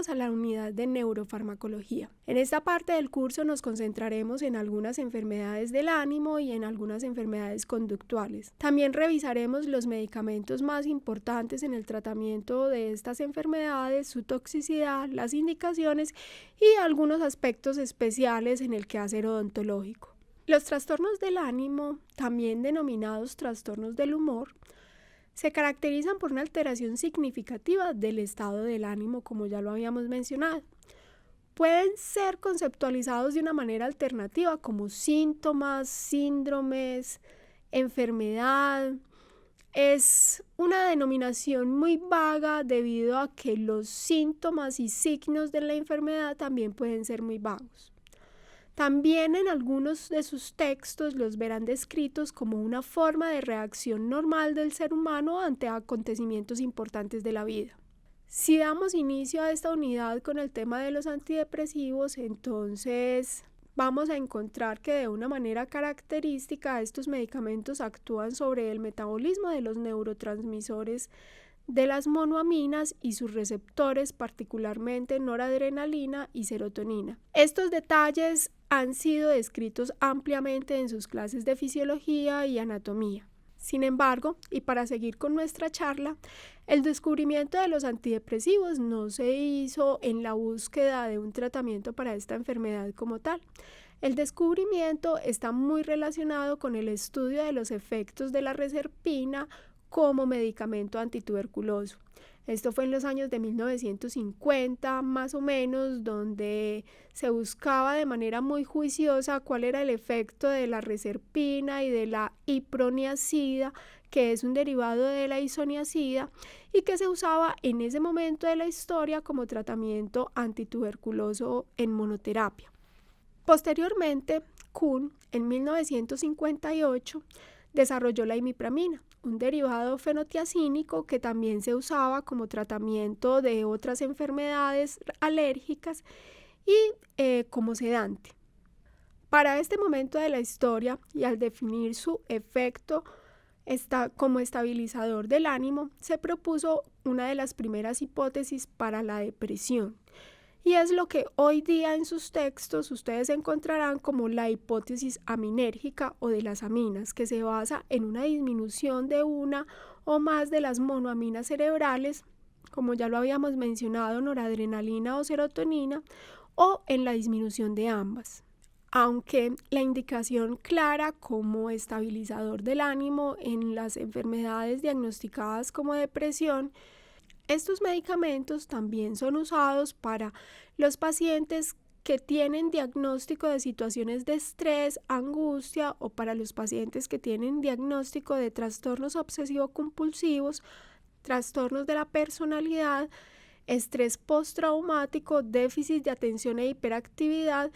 Bienvenidos a la unidad de neurofarmacología. En esta parte del curso nos concentraremos en algunas enfermedades del ánimo y en algunas enfermedades conductuales. También revisaremos los medicamentos más importantes en el tratamiento de estas enfermedades, su toxicidad, las indicaciones y algunos aspectos especiales en el quehacer odontológico. Los trastornos del ánimo, también denominados trastornos del humor, se caracterizan por una alteración significativa del estado del ánimo, como ya lo habíamos mencionado. Pueden ser conceptualizados de una manera alternativa como síntomas, síndromes, enfermedad. Es una denominación muy vaga debido a que los síntomas y signos de la enfermedad también pueden ser muy vagos. También en algunos de sus textos los verán descritos como una forma de reacción normal del ser humano ante acontecimientos importantes de la vida. Si damos inicio a esta unidad con el tema de los antidepresivos, entonces vamos a encontrar que de una manera característica estos medicamentos actúan sobre el metabolismo de los neurotransmisores de las monoaminas y sus receptores, particularmente noradrenalina y serotonina. Estos detalles han sido descritos ampliamente en sus clases de fisiología y anatomía. Sin embargo, y para seguir con nuestra charla, el descubrimiento de los antidepresivos no se hizo en la búsqueda de un tratamiento para esta enfermedad como tal. El descubrimiento está muy relacionado con el estudio de los efectos de la reserpina como medicamento antituberculoso. Esto fue en los años de 1950 más o menos, donde se buscaba de manera muy juiciosa cuál era el efecto de la reserpina y de la iproniazida, que es un derivado de la isoniazida y que se usaba en ese momento de la historia como tratamiento antituberculoso en monoterapia. Posteriormente, Kuhn, en 1958, desarrolló la imipramina, un derivado fenotiazínico que también se usaba como tratamiento de otras enfermedades alérgicas y como sedante. Para este momento de la historia y al definir su efecto como estabilizador del ánimo, se propuso una de las primeras hipótesis para la depresión. Y es lo que hoy día en sus textos ustedes encontrarán como la hipótesis aminérgica o de las aminas, que se basa en una disminución de una o más de las monoaminas cerebrales, como ya lo habíamos mencionado, noradrenalina o serotonina, o en la disminución de ambas. Aunque la indicación clara como estabilizador del ánimo en las enfermedades diagnosticadas como depresión, estos medicamentos también son usados para los pacientes que tienen diagnóstico de situaciones de estrés, angustia o para los pacientes que tienen diagnóstico de trastornos obsesivo-compulsivos, trastornos de la personalidad, estrés postraumático, déficit de atención e hiperactividad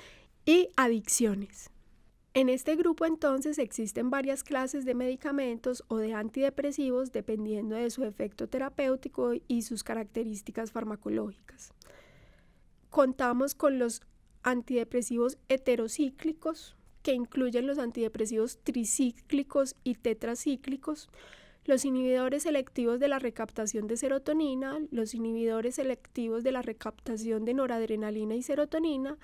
y adicciones. En este grupo entonces existen varias clases de medicamentos o de antidepresivos dependiendo de su efecto terapéutico y sus características farmacológicas. Contamos con los antidepresivos heterocíclicos, que incluyen los antidepresivos tricíclicos y tetracíclicos, los inhibidores selectivos de la recaptación de serotonina, los inhibidores selectivos de la recaptación de noradrenalina y serotonina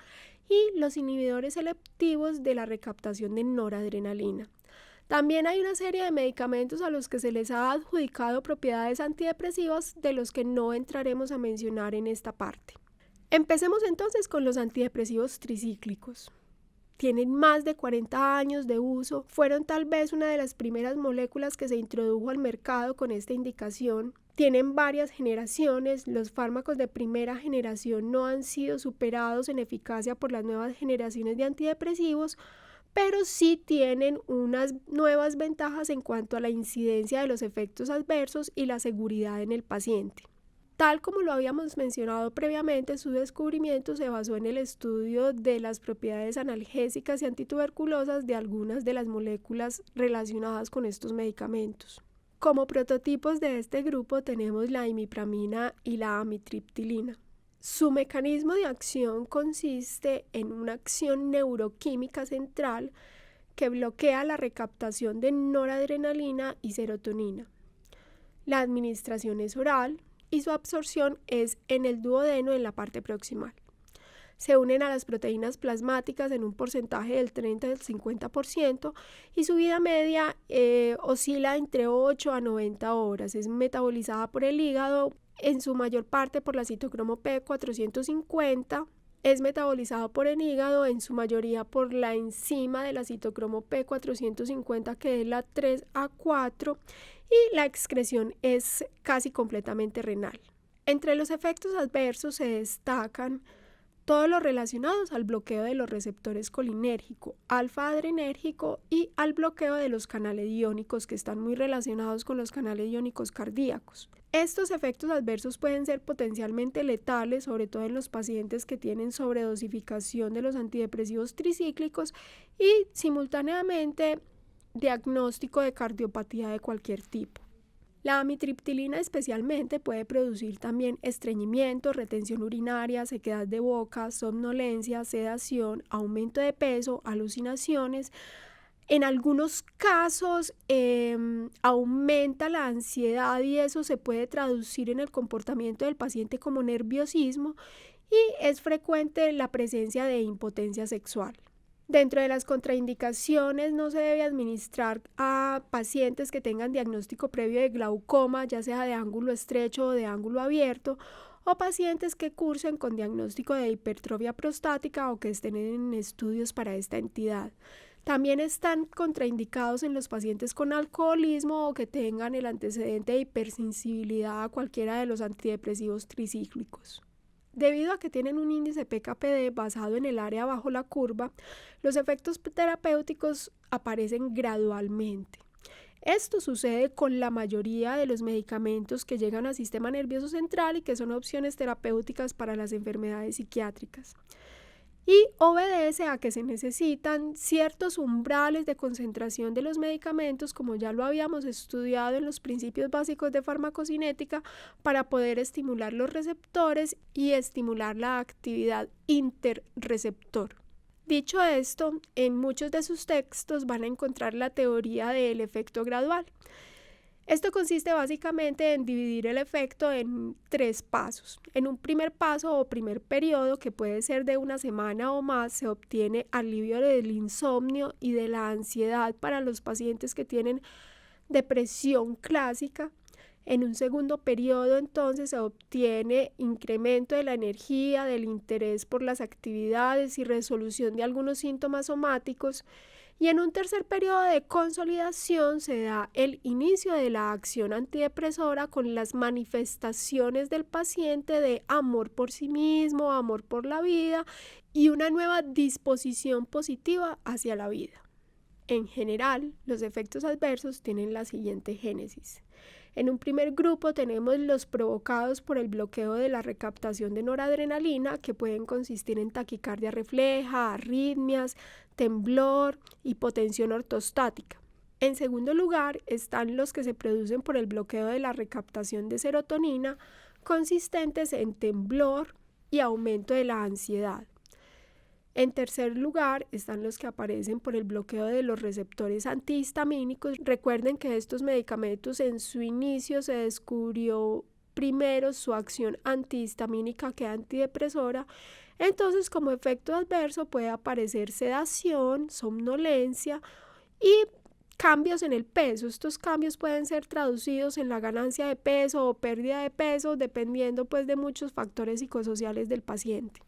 y los inhibidores selectivos de la recaptación de noradrenalina. También hay una serie de medicamentos a los que se les ha adjudicado propiedades antidepresivas, de los que no entraremos a mencionar en esta parte. Empecemos entonces con los antidepresivos tricíclicos. Tienen más de 40 años de uso, fueron tal vez una de las primeras moléculas que se introdujo al mercado con esta indicación. Tienen varias generaciones, los fármacos de primera generación no han sido superados en eficacia por las nuevas generaciones de antidepresivos, pero sí tienen unas nuevas ventajas en cuanto a la incidencia de los efectos adversos y la seguridad en el paciente. Tal como lo habíamos mencionado previamente, su descubrimiento se basó en el estudio de las propiedades analgésicas y antituberculosas de algunas de las moléculas relacionadas con estos medicamentos. Como prototipos de este grupo tenemos la imipramina y la amitriptilina. Su mecanismo de acción consiste en una acción neuroquímica central que bloquea la recaptación de noradrenalina y serotonina. La administración es oral, y su absorción es en el duodeno en la parte proximal. Se unen a las proteínas plasmáticas en un porcentaje del 30 al 50% y su vida media oscila entre 8 a 90 horas. Es metabolizada por el hígado, en su mayor parte por la citocromo P450. Es metabolizado por el hígado, en su mayoría por la enzima de la citocromo P450, que es la 3A4, y la excreción es casi completamente renal. Entre los efectos adversos se destacan todos los relacionados al bloqueo de los receptores colinérgico, alfa-adrenérgico y al bloqueo de los canales iónicos, que están muy relacionados con los canales iónicos cardíacos. Estos efectos adversos pueden ser potencialmente letales, sobre todo en los pacientes que tienen sobredosificación de los antidepresivos tricíclicos y simultáneamente diagnóstico de cardiopatía de cualquier tipo. La amitriptilina especialmente puede producir también estreñimiento, retención urinaria, sequedad de boca, somnolencia, sedación, aumento de peso, alucinaciones. En algunos casos aumenta la ansiedad y eso se puede traducir en el comportamiento del paciente como nerviosismo, y es frecuente la presencia de impotencia sexual. Dentro de las contraindicaciones, no se debe administrar a pacientes que tengan diagnóstico previo de glaucoma, ya sea de ángulo estrecho o de ángulo abierto, o pacientes que cursen con diagnóstico de hipertrofia prostática o que estén en estudios para esta entidad. También están contraindicados en los pacientes con alcoholismo o que tengan el antecedente de hipersensibilidad a cualquiera de los antidepresivos tricíclicos. Debido a que tienen un índice PK/PD basado en el área bajo la curva, los efectos terapéuticos aparecen gradualmente. Esto sucede con la mayoría de los medicamentos que llegan al sistema nervioso central y que son opciones terapéuticas para las enfermedades psiquiátricas. Y obedece a que se necesitan ciertos umbrales de concentración de los medicamentos, como ya lo habíamos estudiado en los principios básicos de farmacocinética, para poder estimular los receptores y estimular la actividad interreceptor. Dicho esto, en muchos de sus textos van a encontrar la teoría del efecto gradual. Esto consiste básicamente en dividir el efecto en 3 pasos. En un primer paso o primer periodo, que puede ser de una semana o más, se obtiene alivio del insomnio y de la ansiedad para los pacientes que tienen depresión clásica. En un segundo periodo, entonces, se obtiene incremento de la energía, del interés por las actividades y resolución de algunos síntomas somáticos. Y en un tercer periodo de consolidación se da el inicio de la acción antidepresora con las manifestaciones del paciente de amor por sí mismo, amor por la vida y una nueva disposición positiva hacia la vida. En general, los efectos adversos tienen la siguiente génesis. En un primer grupo tenemos los provocados por el bloqueo de la recaptación de noradrenalina, que pueden consistir en taquicardia refleja, arritmias, temblor, hipotensión ortostática. En segundo lugar están los que se producen por el bloqueo de la recaptación de serotonina, consistentes en temblor y aumento de la ansiedad. En tercer lugar están los que aparecen por el bloqueo de los receptores antihistamínicos. Recuerden que estos medicamentos en su inicio se descubrió primero su acción antihistamínica que antidepresora. Entonces, como efecto adverso puede aparecer sedación, somnolencia y cambios en el peso. Estos cambios pueden ser traducidos en la ganancia de peso o pérdida de peso, dependiendo pues de muchos factores psicosociales del paciente.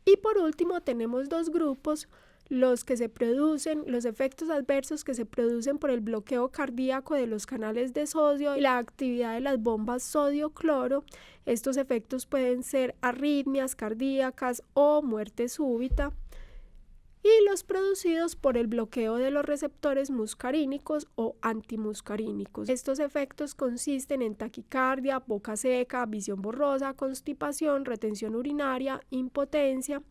Y por último tenemos 2 grupos, los efectos adversos que se producen por el bloqueo cardíaco de los canales de sodio y la actividad de las bombas sodio-cloro. Estos efectos pueden ser arritmias cardíacas o muerte súbita. Y los producidos por el bloqueo de los receptores muscarínicos o antimuscarínicos. Estos efectos consisten en taquicardia, boca seca, visión borrosa, constipación, retención urinaria, impotencia,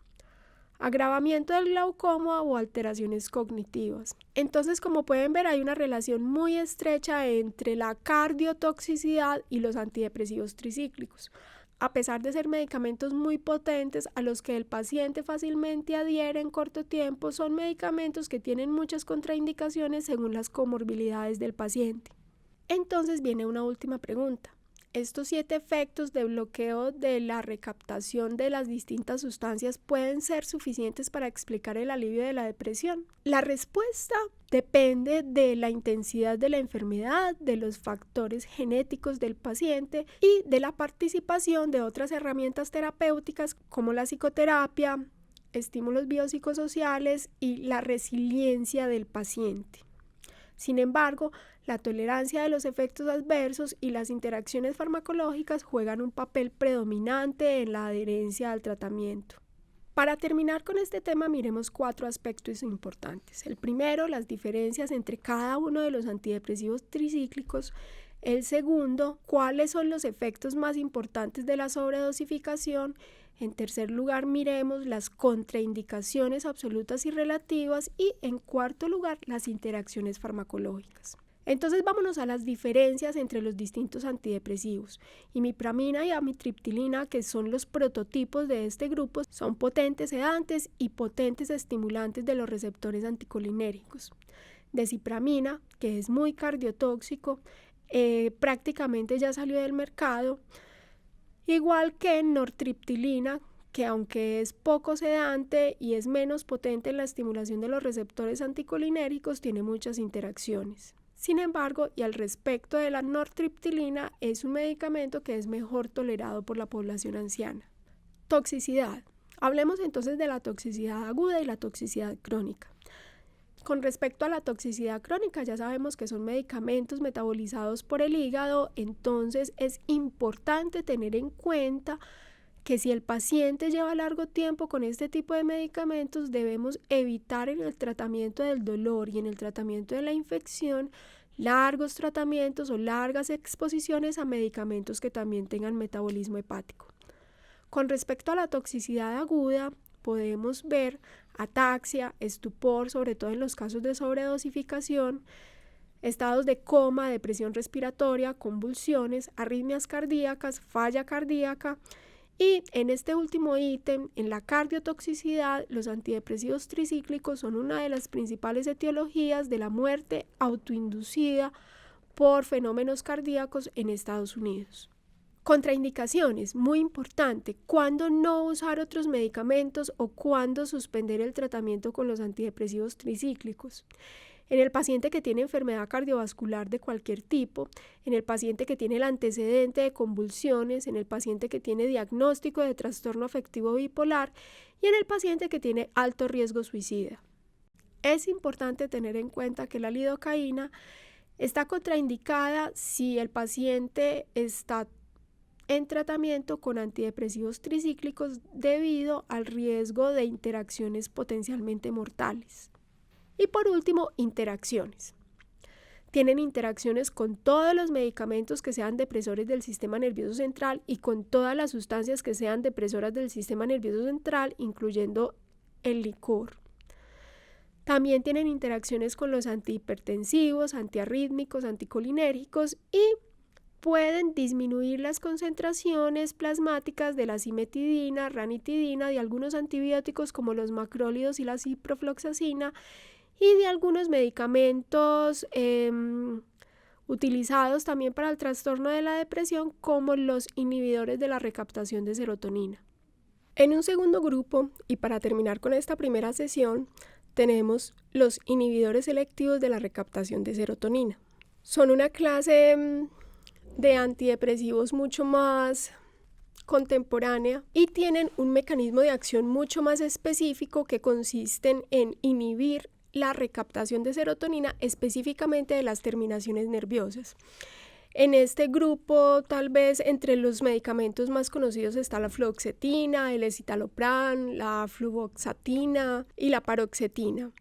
agravamiento del glaucoma o alteraciones cognitivas. Entonces, como pueden ver, hay una relación muy estrecha entre la cardiotoxicidad y los antidepresivos tricíclicos. A pesar de ser medicamentos muy potentes a los que el paciente fácilmente adhiere en corto tiempo, son medicamentos que tienen muchas contraindicaciones según las comorbilidades del paciente. Entonces viene una última pregunta. estos 7 efectos de bloqueo de la recaptación de las distintas sustancias pueden ser suficientes para explicar el alivio de la depresión. La respuesta depende de la intensidad de la enfermedad, de los factores genéticos del paciente y de la participación de otras herramientas terapéuticas como la psicoterapia, estímulos biopsicosociales y la resiliencia del paciente. Sin embargo, la tolerancia de los efectos adversos y las interacciones farmacológicas juegan un papel predominante en la adherencia al tratamiento. Para terminar con este tema, miremos 4 aspectos importantes. El primero, las diferencias entre cada uno de los antidepresivos tricíclicos. El segundo, cuáles son los efectos más importantes de la sobredosificación. En tercer lugar, miremos las contraindicaciones absolutas y relativas. Y en cuarto lugar, las interacciones farmacológicas. Entonces vámonos a las diferencias entre los distintos antidepresivos. Imipramina y amitriptilina, que son los prototipos de este grupo, son potentes sedantes y potentes estimulantes de los receptores anticolinérgicos. Desipramina, que es muy cardiotóxico, prácticamente ya salió del mercado, igual que nortriptilina, que aunque es poco sedante y es menos potente en la estimulación de los receptores anticolinérgicos, tiene muchas interacciones. Sin embargo, y al respecto de la nortriptilina, es un medicamento que es mejor tolerado por la población anciana. Toxicidad. Hablemos entonces de la toxicidad aguda y la toxicidad crónica. Con respecto a la toxicidad crónica, ya sabemos que son medicamentos metabolizados por el hígado, entonces es importante tener en cuenta que si el paciente lleva largo tiempo con este tipo de medicamentos, debemos evitar en el tratamiento del dolor y en el tratamiento de la infección largos tratamientos o largas exposiciones a medicamentos que también tengan metabolismo hepático. Con respecto a la toxicidad aguda, podemos ver ataxia, estupor, sobre todo en los casos de sobredosificación, estados de coma, depresión respiratoria, convulsiones, arritmias cardíacas, falla cardíaca. Y en este último ítem, en la cardiotoxicidad, los antidepresivos tricíclicos son una de las principales etiologías de la muerte autoinducida por fenómenos cardíacos en Estados Unidos. Contraindicaciones, muy importante, cuándo no usar otros medicamentos o cuándo suspender el tratamiento con los antidepresivos tricíclicos. En el paciente que tiene enfermedad cardiovascular de cualquier tipo, en el paciente que tiene el antecedente de convulsiones, en el paciente que tiene diagnóstico de trastorno afectivo bipolar y en el paciente que tiene alto riesgo suicida. Es importante tener en cuenta que la lidocaína está contraindicada si el paciente está en tratamiento con antidepresivos tricíclicos debido al riesgo de interacciones potencialmente mortales. Y por último, interacciones. Tienen interacciones con todos los medicamentos que sean depresores del sistema nervioso central y con todas las sustancias que sean depresoras del sistema nervioso central, incluyendo el licor. También tienen interacciones con los antihipertensivos, antiarrítmicos, anticolinérgicos y pueden disminuir las concentraciones plasmáticas de la cimetidina, ranitidina, de algunos antibióticos como los macrólidos y la ciprofloxacina y de algunos medicamentos utilizados también para el trastorno de la depresión como los inhibidores de la recaptación de serotonina. En un segundo grupo, y para terminar con esta primera sesión, tenemos los inhibidores selectivos de la recaptación de serotonina. Son una clase de antidepresivos mucho más contemporánea y tienen un mecanismo de acción mucho más específico que consisten en inhibir la recaptación de serotonina específicamente de las terminaciones nerviosas. En este grupo, tal vez entre los medicamentos más conocidos está la fluoxetina, el escitalopram, la fluvoxatina y la paroxetina.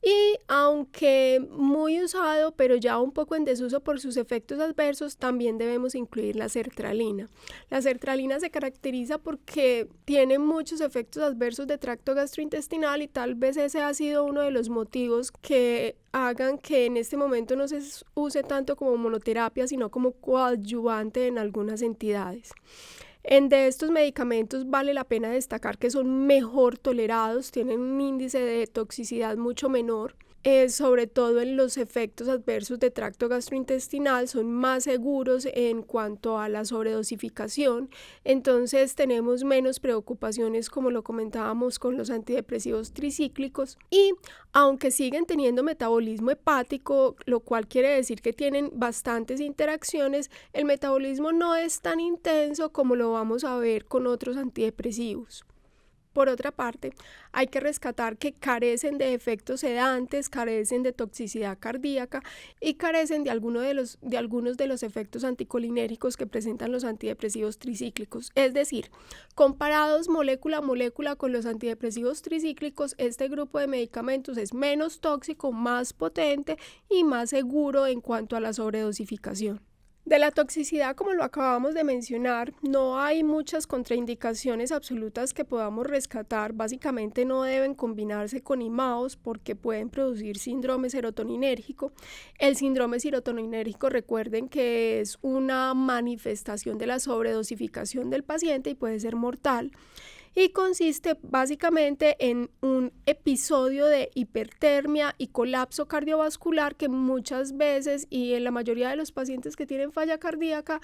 Y aunque muy usado, pero ya un poco en desuso por sus efectos adversos, también debemos incluir la sertralina. La sertralina se caracteriza porque tiene muchos efectos adversos de tracto gastrointestinal y tal vez ese ha sido uno de los motivos que hagan que en este momento no se use tanto como monoterapia, sino como coadyuvante en algunas entidades. De estos medicamentos vale la pena destacar que son mejor tolerados, tienen un índice de toxicidad mucho menor. sobre todo en los efectos adversos de tracto gastrointestinal, son más seguros en cuanto a la sobredosificación, entonces tenemos menos preocupaciones, como lo comentábamos, con los antidepresivos tricíclicos, y aunque siguen teniendo metabolismo hepático, lo cual quiere decir que tienen bastantes interacciones, el metabolismo no es tan intenso como lo vamos a ver con otros antidepresivos. Por otra parte, hay que rescatar que carecen de efectos sedantes, carecen de toxicidad cardíaca y carecen de algunos de los efectos anticolinérgicos que presentan los antidepresivos tricíclicos. Es decir, comparados molécula a molécula con los antidepresivos tricíclicos, este grupo de medicamentos es menos tóxico, más potente y más seguro en cuanto a la sobredosificación. De la toxicidad, como lo acabamos de mencionar, no hay muchas contraindicaciones absolutas que podamos rescatar. Básicamente no deben combinarse con IMAOs porque pueden producir síndrome serotoninérgico. El síndrome serotoninérgico, recuerden que es una manifestación de la sobredosificación del paciente y puede ser mortal. Y consiste básicamente en un episodio de hipertermia y colapso cardiovascular que muchas veces y en la mayoría de los pacientes que tienen falla cardíaca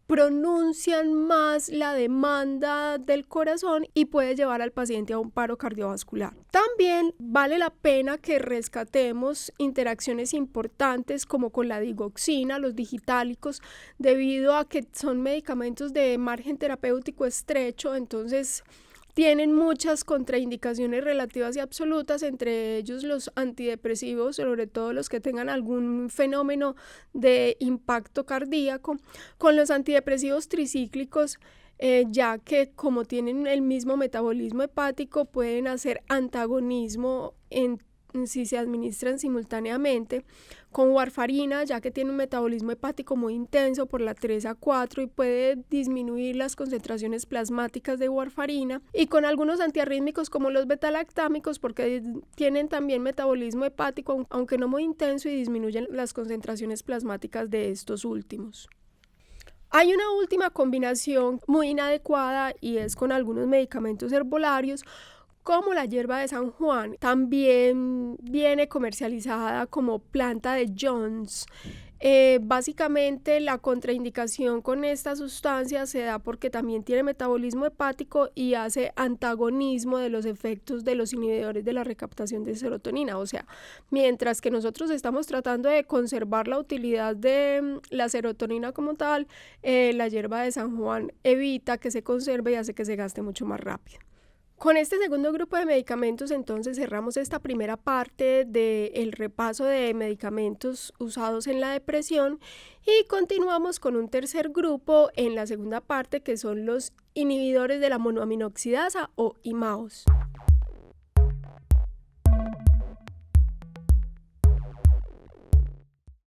pronuncian más la demanda del corazón y puede llevar al paciente a un paro cardiovascular. También vale la pena que rescatemos interacciones importantes como con la digoxina, los digitálicos, debido a que son medicamentos de margen terapéutico estrecho, entonces tienen muchas contraindicaciones relativas y absolutas, entre ellos los antidepresivos, sobre todo los que tengan algún fenómeno de impacto cardíaco. Con los antidepresivos tricíclicos, ya que como tienen el mismo metabolismo hepático, pueden hacer antagonismo si se administran simultáneamente. Con warfarina, ya que tiene un metabolismo hepático muy intenso por la 3A4 y puede disminuir las concentraciones plasmáticas de warfarina, y con algunos antiarrítmicos como los betalactámicos porque tienen también metabolismo hepático, aunque no muy intenso, y disminuyen las concentraciones plasmáticas de estos últimos. Hay una última combinación muy inadecuada y es con algunos medicamentos herbolarios como la hierba de San Juan. También viene comercializada como planta de Jones. Básicamente la contraindicación con esta sustancia se da porque también tiene metabolismo hepático y hace antagonismo de los efectos de los inhibidores de la recaptación de serotonina. O sea, mientras que nosotros estamos tratando de conservar la utilidad de la serotonina como tal, la hierba de San Juan evita que se conserve y hace que se gaste mucho más rápido. Con este segundo grupo de medicamentos, entonces, cerramos esta primera parte del repaso de medicamentos usados en la depresión y continuamos con un tercer grupo en la segunda parte, que son los inhibidores de la monoaminoxidasa o IMAOs.